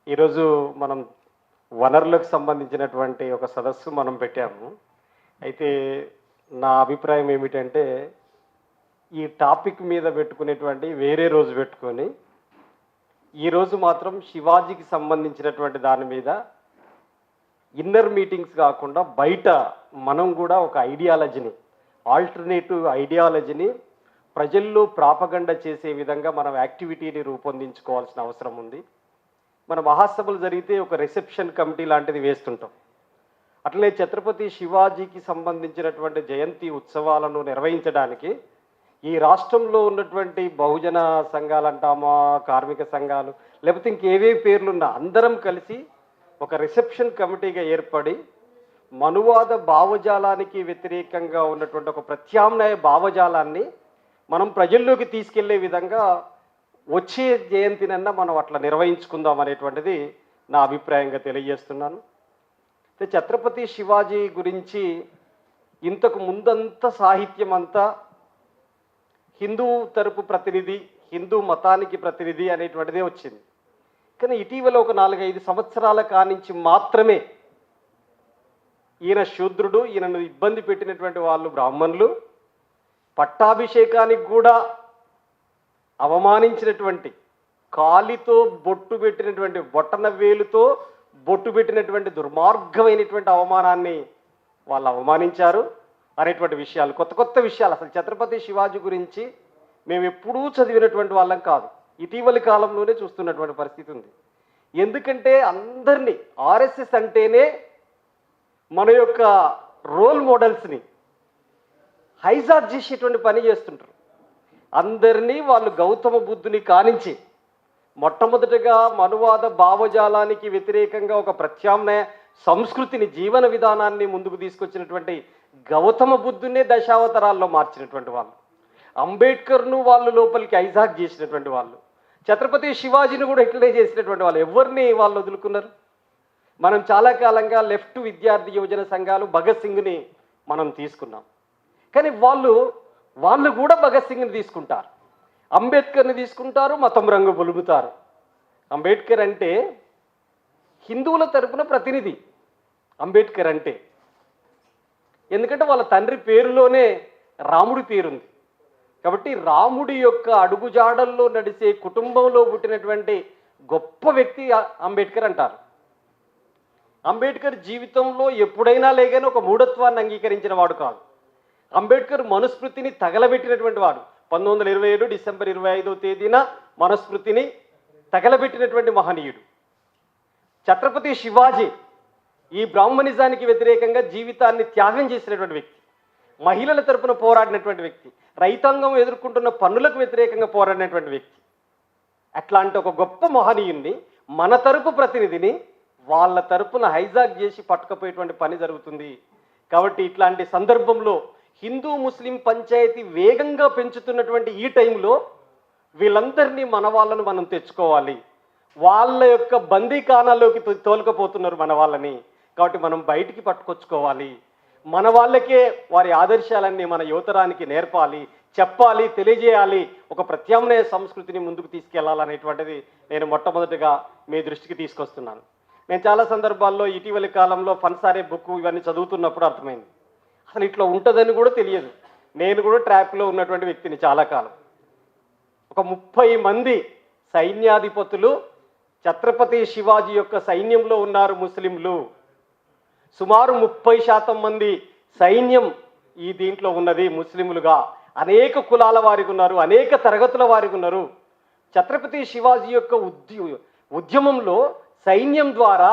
ఈరోజు మనం వనరులకు సంబంధించినటువంటి ఒక సదస్సు మనం పెట్టాము. అయితే నా అభిప్రాయం ఏమిటంటే, ఈ టాపిక్ మీద పెట్టుకునేటువంటి వేరే రోజు పెట్టుకొని, ఈరోజు మాత్రం శివాజీకి సంబంధించినటువంటి దాని మీద ఇన్నర్ మీటింగ్స్ కాకుండా బయట మనం కూడా ఒక ఐడియాలజీని, ఆల్టర్నేటివ్ ఐడియాలజీని ప్రజల్లో ప్రాపగండ చేసే విధంగా మనం యాక్టివిటీని రూపొందించుకోవాల్సిన అవసరం ఉంది. మన మహాసభలు జరిగితే ఒక రిసెప్షన్ కమిటీ లాంటిది వేస్తుంటాం. అట్లనే ఛత్రపతి శివాజీకి సంబంధించినటువంటి జయంతి ఉత్సవాలను నిర్వహించడానికి ఈ రాష్ట్రంలో ఉన్నటువంటి బహుజన సంఘాలు అంటామా, కార్మిక సంఘాలు, లేకపోతే ఇంకేవే పేర్లున్నా అందరం కలిసి ఒక రిసెప్షన్ కమిటీగా ఏర్పడి మనువాద భావజాలానికి వ్యతిరేకంగా ఉన్నటువంటి ఒక ప్రత్యామ్నాయ భావజాలాన్ని మనం ప్రజల్లోకి తీసుకెళ్లే విధంగా వచ్చే జయంతినన్నా మనం అట్లా నిర్వహించుకుందాం అనేటువంటిది నా అభిప్రాయంగా తెలియజేస్తున్నాను. ఛత్రపతి శివాజీ గురించి ఇంతకు ముందంతా సాహిత్యం అంతా హిందూ తరపు ప్రతినిధి, హిందూ మతానికి ప్రతినిధి అనేటువంటిదే వచ్చింది. కానీ ఇటీవల ఒక 4-5 సంవత్సరాల కానించి మాత్రమే ఈయన శూద్రుడు, ఈయనను ఇబ్బంది పెట్టినటువంటి వాళ్ళు బ్రాహ్మణులు, పట్టాభిషేకానికి కూడా అవమానించినటువంటి, కాలితో బొట్టు పెట్టినటువంటి, బొట్టన వేలుతో బొట్టు పెట్టినటువంటి దుర్మార్గమైనటువంటి అవమానాన్ని వాళ్ళు అవమానించారు అనేటువంటి విషయాలు, కొత్త కొత్త విషయాలు. అసలు ఛత్రపతి శివాజీ గురించి మేము ఎప్పుడూ చదివినటువంటి వాళ్ళం కాదు, ఇటీవలి కాలంలోనే చూస్తున్నటువంటి పరిస్థితి ఉంది. ఎందుకంటే అందరినీ ఆర్ఎస్ఎస్ అంటేనే మన యొక్క రోల్ మోడల్స్ని హైజాక్ చేసేటువంటి పని చేస్తుంటారు. అందరినీ వాళ్ళు గౌతమ బుద్ధుని కానించి మొట్టమొదటిగా మనువాద భావజాలానికి వ్యతిరేకంగా ఒక ప్రత్యామ్నాయ సంస్కృతిని, జీవన విధానాన్ని ముందుకు తీసుకొచ్చినటువంటి గౌతమ బుద్ధునే దశావతారాల్లో మార్చినటువంటి వాళ్ళు, అంబేద్కర్ను వాళ్ళు లోపలికి హైజాక్ చేసినటువంటి వాళ్ళు, ఛత్రపతి శివాజీని కూడా ఇట్లనే చేసినటువంటి వాళ్ళు. ఎవరిని వాళ్ళు వదులుకున్నారు? మనం చాలా కాలంగా లెఫ్ట్ విద్యార్థి యువజన సంఘాలు భగత్ సింగ్ని మనం తీసుకున్నాం. కానీ వాళ్ళు కూడా భగత్ సింగ్ని తీసుకుంటారు, అంబేద్కర్ని తీసుకుంటారు, మతం రంగు బొలుగుతారు. అంబేద్కర్ అంటే హిందువుల తరపున ప్రతినిధి అంబేద్కర్ అంటే. ఎందుకంటే వాళ్ళ తండ్రి పేరులోనే రాముడి పేరుంది కాబట్టి రాముడి యొక్క అడుగుజాడల్లో నడిచే కుటుంబంలో పుట్టినటువంటి గొప్ప వ్యక్తి అంబేద్కర్ అంటారు. అంబేద్కర్ జీవితంలో ఎప్పుడైనా లేగానే ఒక మూఢత్వాన్ని అంగీకరించిన వాడు కాదు. అంబేద్కర్ మనుస్మృతిని తగలబెట్టినటువంటి వాడు. 1927 డిసెంబర్ 25వ తేదీన మనుస్మృతిని తగలబెట్టినటువంటి మహనీయుడు. ఛత్రపతి శివాజీ ఈ బ్రాహ్మణిజానికి వ్యతిరేకంగా జీవితాన్ని త్యాగం చేసినటువంటి వ్యక్తి, మహిళల తరపున పోరాడినటువంటి వ్యక్తి, రైతాంగం ఎదుర్కొంటున్న పన్నులకు వ్యతిరేకంగా పోరాడినటువంటి వ్యక్తి. అట్లాంటి ఒక గొప్ప మహనీయుణ్ణి, మన తరపు ప్రతినిధిని వాళ్ళ తరపున హైజాక్ చేసి పట్టుకపోయేటువంటి పని జరుగుతుంది. కాబట్టి ఇట్లాంటి సందర్భంలో హిందూ ముస్లిం పంచాయతీ వేగంగా పెంచుతున్నటువంటి ఈ టైంలో వీళ్ళందరినీ మన వాళ్ళను మనం తెచ్చుకోవాలి. వాళ్ళ యొక్క బందీఖానాల్లోకి తోలుకపోతున్నారు మన వాళ్ళని. కాబట్టి మనం బయటికి పట్టుకొచ్చుకోవాలి. మన వాళ్ళకే వారి ఆదర్శాలన్నీ మన యువతరానికి నేర్పాలి, చెప్పాలి, తెలియజేయాలి. ఒక ప్రత్యామ్నాయ సంస్కృతిని ముందుకు తీసుకెళ్లాలనేటువంటిది నేను మొట్టమొదటిగా మీ దృష్టికి తీసుకొస్తున్నాను. నేను చాలా సందర్భాల్లో ఇటీవలి కాలంలో ఫన్సారే బుక్ ఇవన్నీ చదువుతున్నప్పుడు అర్థమైంది, అసలు ఇట్లా ఉంటుందని కూడా తెలియదు. నేను కూడా ట్రాప్లో ఉన్నటువంటి వ్యక్తిని చాలా కాలం. ఒక 30 మంది సైన్యాధిపతులు ఛత్రపతి శివాజీ యొక్క సైన్యంలో ఉన్నారు ముస్లింలు. సుమారు 30% మంది సైన్యం ఈ దీంట్లో ఉన్నది ముస్లింలుగా. అనేక కులాల వారికి ఉన్నారు, అనేక తరగతుల వారికి ఉన్నారు. ఛత్రపతి శివాజీ యొక్క ఉద్యమంలో సైన్యం ద్వారా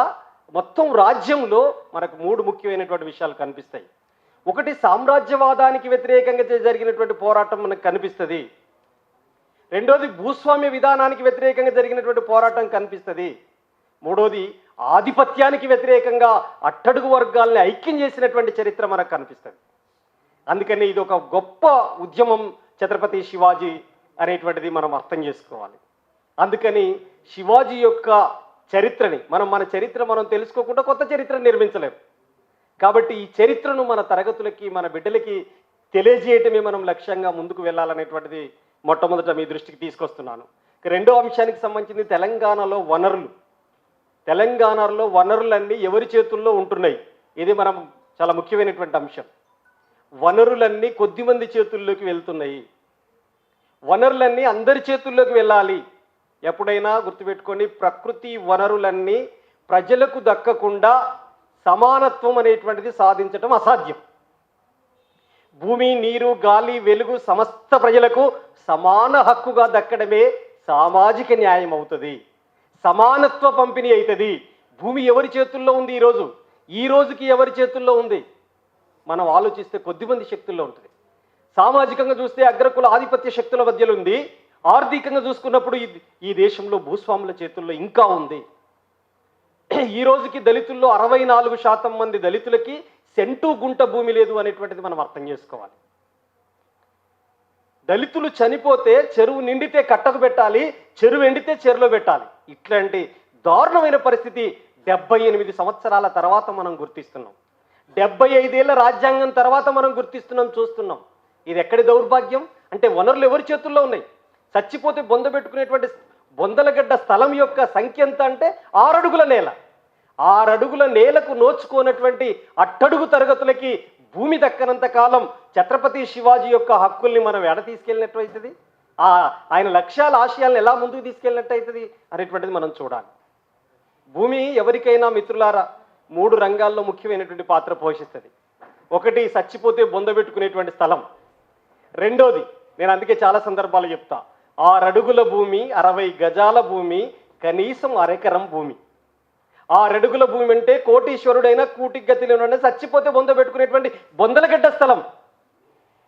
మొత్తం రాజ్యంలో మనకు 3 ముఖ్యమైనటువంటి విషయాలు కనిపిస్తాయి. ఒకటి, సామ్రాజ్యవాదానికి వ్యతిరేకంగా జరిగినటువంటి పోరాటం మనకు కనిపిస్తుంది. రెండోది, భూస్వామ్య విధానానికి వ్యతిరేకంగా జరిగినటువంటి పోరాటం కనిపిస్తుంది. మూడోది, ఆధిపత్యానికి వ్యతిరేకంగా అట్టడుగు వర్గాల్ని ఐక్యం చేసినటువంటి చరిత్ర మనకు కనిపిస్తుంది. అందుకని ఇది ఒక గొప్ప ఉద్యమం ఛత్రపతి శివాజీ అనేటువంటిది మనం అర్థం చేసుకోవాలి. అందుకని శివాజీ యొక్క చరిత్రని మన చరిత్ర మనం తెలుసుకోకుండా కొత్త చరిత్ర నిర్మించలేము. కాబట్టి ఈ చరిత్రను మన తరగతులకి, మన బిడ్డలకి తెలియజేయటమే మనం లక్ష్యంగా ముందుకు వెళ్ళాలనేటువంటిది మొట్టమొదట మీ దృష్టికి తీసుకొస్తున్నాను. రెండో అంశానికి సంబంధించింది తెలంగాణలో వనరులు. తెలంగాణలో వనరులన్నీ ఎవరి చేతుల్లో ఉంటున్నాయి? ఇది మనం చాలా ముఖ్యమైనటువంటి అంశం. వనరులన్నీ కొద్దిమంది చేతుల్లోకి వెళ్తున్నాయి. వనరులన్నీ అందరి చేతుల్లోకి వెళ్ళాలి. ఎప్పుడైనా గుర్తుపెట్టుకొని, ప్రకృతి వనరులన్నీ ప్రజలకు దక్కకుండా సమానత్వం అనేటువంటిది సాధించడం అసాధ్యం. భూమి, నీరు, గాలి, వెలుగు సమస్త ప్రజలకు సమాన హక్కుగా దక్కడమే సామాజిక న్యాయం అవుతుంది, సమానత్వ పంపిణీ అవుతుంది. భూమి ఎవరి చేతుల్లో ఉంది? ఈ రోజుకి ఎవరి చేతుల్లో ఉంది? మనం ఆలోచిస్తే కొద్దిమంది శక్తుల్లో ఉంటుంది. సామాజికంగా చూస్తే అగ్రకుల ఆధిపత్య శక్తుల మధ్యలో ఉంది. ఆర్థికంగా చూసుకున్నప్పుడు ఈ దేశంలో భూస్వాముల చేతుల్లో ఇంకా ఉంది. ఈ రోజుకి దళితుల్లో 64% మంది దళితులకి సెంటు గుంట భూమి లేదు అనేటువంటిది మనం అర్థం చేసుకోవాలి. దళితులు చనిపోతే చెరువు నిండితే కట్టకు పెట్టాలి, చెరువు ఎండితే చెరువులో పెట్టాలి. ఇట్లాంటి దారుణమైన పరిస్థితి 78 సంవత్సరాల తర్వాత మనం గుర్తిస్తున్నాం. 75 ఏళ్ల రాజ్యాంగం తర్వాత మనం చూస్తున్నాం. ఇది ఎక్కడి దౌర్భాగ్యం అంటే, వనరులు ఎవరి చేతుల్లో ఉన్నాయి? చచ్చిపోతే బొంద పెట్టుకునేటువంటి బొందలగడ్డ స్థలం యొక్క సంఖ్య ఎంత అంటే 6 అడుగుల నేల. 6 అడుగుల నేలకు నోచుకోనటువంటి అట్టడుగు తరగతులకి భూమి దక్కనంత కాలం ఛత్రపతి శివాజీ యొక్క హక్కుల్ని మనం ఎడ తీసుకెళ్ళినట్టు అవుతుంది, ఆయన లక్ష్యాల ఆశయాలను ఎలా ముందుకు తీసుకెళ్ళినట్టు అవుతుంది అనేటువంటిది మనం చూడాలి. భూమి ఎవరికైనా మిత్రులారా 3 రంగాల్లో ముఖ్యమైనటువంటి పాత్ర పోషిస్తుంది. ఒకటి, చచ్చిపోతే బొంద పెట్టుకునేటువంటి స్థలం. రెండోది, నేను అందుకే చాలా సందర్భాలు చెప్తా, 6 అడుగుల భూమి, 60 గజాల భూమి, కనీసం అరెకరం భూమి. 6 అడుగుల భూమి అంటే కోటీశ్వరుడైనా కూటిగతిలో చచ్చిపోతే బొంద పెట్టుకునేటువంటి బొందలగడ్డ స్థలం.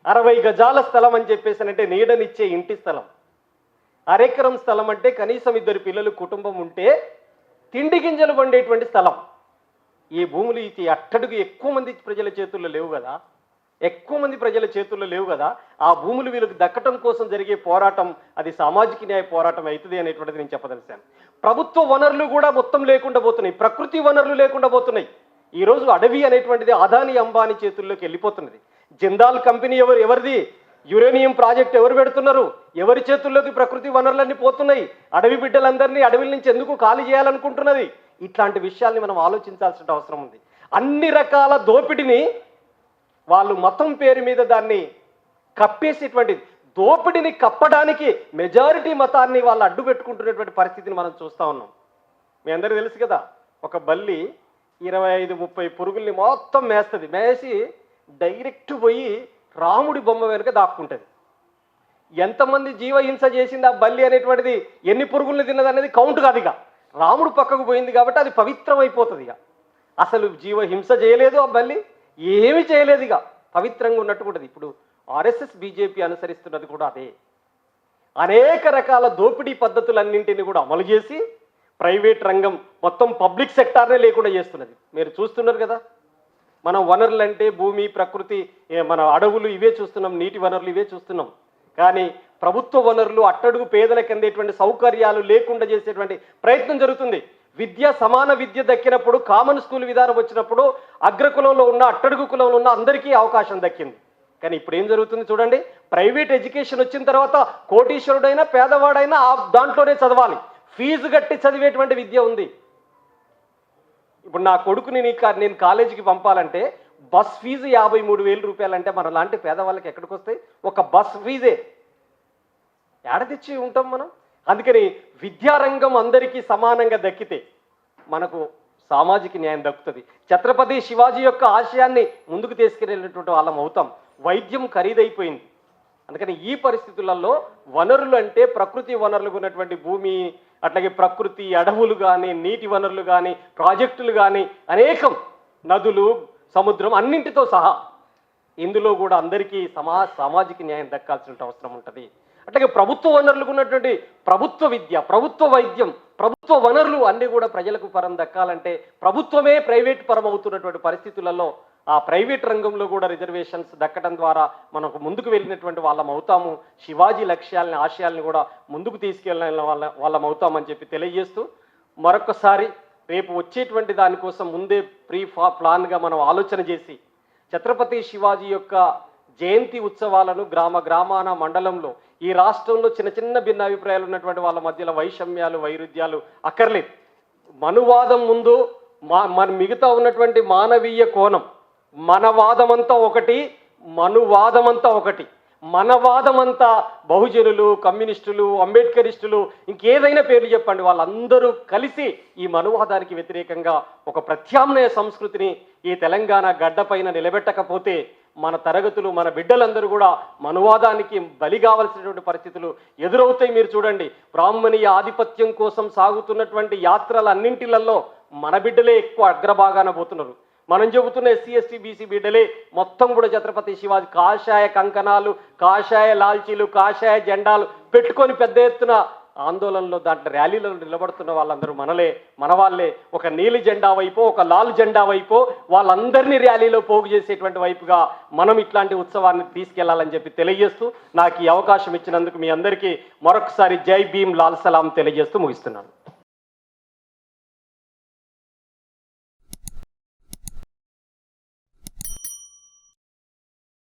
60 గజాల స్థలం అని చెప్పేసానంటే నీడనిచ్చే ఇంటి స్థలం. అరెకరం స్థలం అంటే కనీసం 2 పిల్లలు కుటుంబం ఉంటే తిండి గింజలు వండేటువంటి స్థలం. ఈ భూములు ఇది అట్టడుగు ఎక్కువ మంది ప్రజల చేతుల్లో లేవు కదా. ఆ భూములు వీళ్ళకి దక్కటం కోసం జరిగే పోరాటం అది సామాజిక న్యాయ పోరాటం అవుతుంది అనేటువంటిది నేను చెప్పదలిశాను. ప్రభుత్వ వనరులు కూడా మొత్తం లేకుండా పోతున్నాయి, ప్రకృతి వనరులు లేకుండా పోతున్నాయి. ఈరోజు అడవి అనేటువంటిది అదానీ అంబానీ చేతుల్లోకి వెళ్ళిపోతున్నది. జిందాల్ కంపెనీ ఎవరిది? యురేనియం ప్రాజెక్ట్ ఎవరు పెడుతున్నారు? ఎవరి చేతుల్లోకి ప్రకృతి వనరులన్నీ పోతున్నాయి? అడవి బిడ్డలందరినీ అడవిల నుంచి ఎందుకు ఖాళీ చేయాలనుకుంటున్నది? ఇట్లాంటి విషయాల్ని మనం ఆలోచించాల్సిన అవసరం ఉంది. అన్ని రకాల దోపిడిని వాళ్ళు మతం పేరు మీద దాన్ని కప్పేసేటువంటి, దోపిడిని కప్పడానికి మెజారిటీ మతాన్ని వాళ్ళు అడ్డు పెట్టుకుంటున్నటువంటి పరిస్థితిని మనం చూస్తూ ఉన్నాం. మీ అందరికీ తెలుసు కదా, ఒక బల్లి 25-30 పురుగుల్ని మొత్తం మేస్తుంది. మేసి డైరెక్ట్ పోయి రాముడి బొమ్మ వెనుక దాక్కుంటుంది. ఎంతమంది జీవహింస చేసింది ఆ బల్లి అనేటువంటిది, ఎన్ని పురుగుల్ని తిన్నది అనేది కౌంట్ కాదు. ఇక రాముడు పక్కకు పోయింది కాబట్టి అది పవిత్రమైపోతుంది. ఇక అసలు జీవహింస చేయలేదు ఆ బల్లి, ఏమి చేయలేదు, ఇక పవిత్రంగా ఉన్నట్టుకుంటుంది. ఇప్పుడు ఆర్ఎస్ఎస్ బీజేపీ అనుసరిస్తున్నది కూడా అదే. అనేక రకాల దోపిడీ పద్ధతులన్నింటినీ కూడా అమలు చేసి ప్రైవేట్ రంగం మొత్తం పబ్లిక్ సెక్టార్నే లేకుండా చేస్తున్నది. మీరు చూస్తున్నారు కదా, మనం వనరులు అంటే భూమి, ప్రకృతి, మన అడవులు ఇవే చూస్తున్నాం, నీటి వనరులు ఇవే చూస్తున్నాం. కానీ ప్రభుత్వ వనరులు అట్టడుగు పేదలకు అందేటువంటి సౌకర్యాలు లేకుండా చేసేటువంటి ప్రయత్నం జరుగుతుంది. సమాన విద్య దక్కినప్పుడు, కామన్ స్కూల్ విధానం వచ్చినప్పుడు అగ్రకులంలో ఉన్న, అట్టడుగు కులంలో ఉన్న అందరికీ అవకాశం దక్కింది. కానీ ఇప్పుడు ఏం జరుగుతుంది చూడండి, ప్రైవేట్ ఎడ్యుకేషన్ వచ్చిన తర్వాత కోటీశ్వరుడైనా పేదవాడైనా దాంట్లోనే చదవాలి, ఫీజు కట్టి చదివేటువంటి విద్య ఉంది. ఇప్పుడు నా కొడుకుని నేను కాలేజీకి పంపాలంటే బస్ ఫీజు 53,000 రూపాయలు అంటే మన లాంటి పేదవాళ్ళకి ఎక్కడికి వస్తాయి? ఒక బస్ ఫీజే ఏడ తెచ్చి ఉంటాం మనం. అందుకని విద్యారంగం అందరికీ సమానంగా దక్కితే మనకు సామాజిక న్యాయం దక్కుతుంది. ఛత్రపతి శివాజీ యొక్క ఆశయాన్ని ముందుకు తీసుకెళ్ళినటువంటి వాళ్ళం అవుతాం. వైద్యం ఖరీదైపోయింది. అందుకని ఈ పరిస్థితులలో వనరులు అంటే ప్రకృతి వనరులు ఉన్నటువంటి భూమి, అట్లాగే ప్రకృతి, అడవులు కానీ, నీటి వనరులు కానీ, ప్రాజెక్టులు కానీ, అనేకం నదులు, సముద్రం అన్నింటితో సహా ఇందులో కూడా అందరికీ సామాజిక న్యాయం దక్కాల్సిన అవసరం ఉంటుంది. అట్లాగే ప్రభుత్వ వనరులకు ఉన్నటువంటి ప్రభుత్వ విద్య, ప్రభుత్వ వైద్యం, ప్రభుత్వ వనరులు అన్నీ కూడా ప్రజలకు పరం దక్కాలంటే ప్రభుత్వమే ప్రైవేట్ పరం అవుతున్నటువంటి పరిస్థితులలో ఆ ప్రైవేట్ రంగంలో కూడా రిజర్వేషన్స్ దక్కడం ద్వారా మనకు ముందుకు వెళ్ళినటువంటి వాళ్ళం అవుతాము. శివాజీ లక్ష్యాలని, ఆశయాల్ని కూడా ముందుకు తీసుకెళ్ళిన వాళ్ళం అవుతామని చెప్పి తెలియజేస్తూ, మరొకసారి రేపు వచ్చేటువంటి దానికోసం ముందే ప్లాన్గా మనం ఆలోచన చేసి ఛత్రపతి శివాజీ యొక్క జయంతి ఉత్సవాలను గ్రామాన, మండలంలో, ఈ రాష్ట్రంలో చిన్న చిన్న భిన్నాభిప్రాయాలు ఉన్నటువంటి వాళ్ళ మధ్యలో వైషమ్యాలు, వైరుధ్యాలు అక్కర్లేదు. మనువాదం ముందు మన మిగతా ఉన్నటువంటి మానవీయ కోణం, మన వాదమంతా ఒకటి, మనువాదమంతా ఒకటి. మనవాదమంతా బహుజనులు, కమ్యూనిస్టులు, అంబేద్కరిస్టులు, ఇంకేదైనా పేర్లు చెప్పండి, వాళ్ళందరూ కలిసి ఈ మనువాదానికి వ్యతిరేకంగా ఒక ప్రత్యామ్నాయ సంస్కృతిని ఈ తెలంగాణ గడ్డపైన నిలబెట్టకపోతే మన తరగతులు, మన బిడ్డలందరూ కూడా మనువాదానికి బలి కావాల్సినటువంటి పరిస్థితులు ఎదురవుతాయి. మీరు చూడండి, బ్రాహ్మణీయ ఆధిపత్యం కోసం సాగుతున్నటువంటి యాత్రలన్నింటిలలో మన బిడ్డలే ఎక్కువ అగ్రభాగాన పోతున్నారు. మనం చెబుతున్న ఎస్సీ ఎస్టీ బీసీ బిడ్డలే మొత్తం కూడా ఛత్రపతి శివాజీ కాషాయ కంకణాలు, కాషాయ లాల్చీలు, కాషాయ జెండాలు పెట్టుకొని పెద్ద ఎత్తున ఆందోళనలో దాంట్లో ర్యాలీలలో నిలబడుతున్న వాళ్ళందరూ మన వాళ్ళే. ఒక నీలి జెండా వైపు, ఒక లాల్ జెండా వైపు, వాళ్ళందరినీ ర్యాలీలో పోగు చేసేటువంటి వైపుగా మనం ఇట్లాంటి ఉత్సవాన్ని తీసుకెళ్లాలని చెప్పి తెలియజేస్తూ, నాకు ఈ అవకాశం ఇచ్చినందుకు మీ అందరికీ మరొకసారి జై భీమ్, లాల్ సలాం తెలియజేస్తూ ముగిస్తున్నాను.